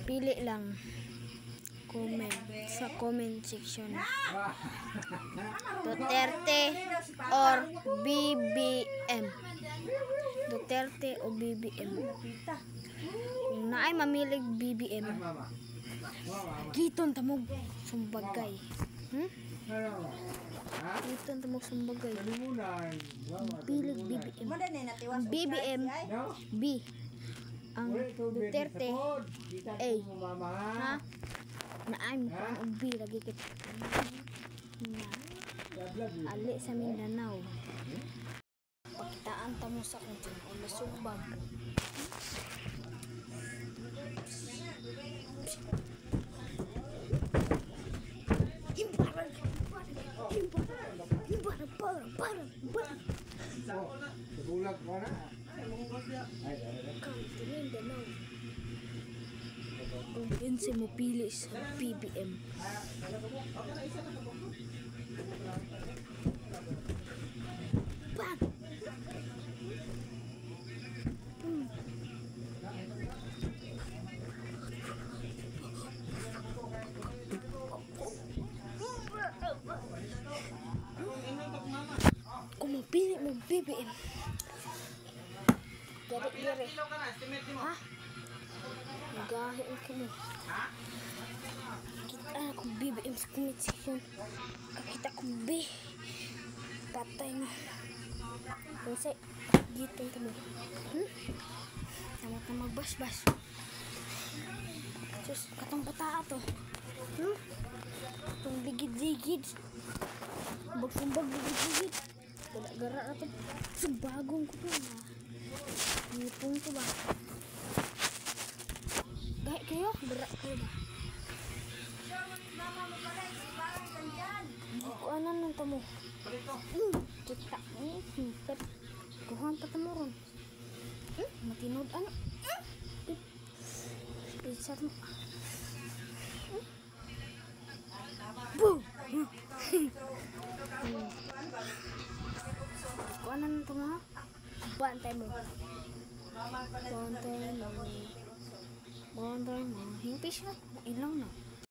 Pili lang. Comment sa comment section. Duterte or BBM. Duterte o BBM. Kung naay mamilig BBM, giton tamog sumbagay. Giton tamog sumbagay. Pilig BBM. Ang BBM B. Ang Duterte A. Ha? Naay mo pa ang B lagi kita. Ali sa Mindanao. Pakitaan tamo sa kung o masumbag. Bulag mo na. Mindanao. Kumpensi mo pili sa BBM. Bang! Kung mapili mo BBM, gari-gari. Ha? Magahin ko mo. Kita akong BBM sa comment section. Kakita akong B. Patay mo. Kasi, gitong ka mo. Sama ka magbas-bas. Sus, katong bata to. Katong ligid-ligid. Sumbag-sumbag ligid-ligid. Gara-gara na to. Sumbagong ko to. Ngipong ko ba? Gahit kayo? Berat kayo ba? Hindi ko anan ng tamo. Kita. Hintap. Kuhan pa tamo ron. Matinod. Ano? Pizza mo. Boom! Kuhan anan ng tamo ha? Bantay mo. Bantay mo. Bantay mo. Himpis na. Ilang na.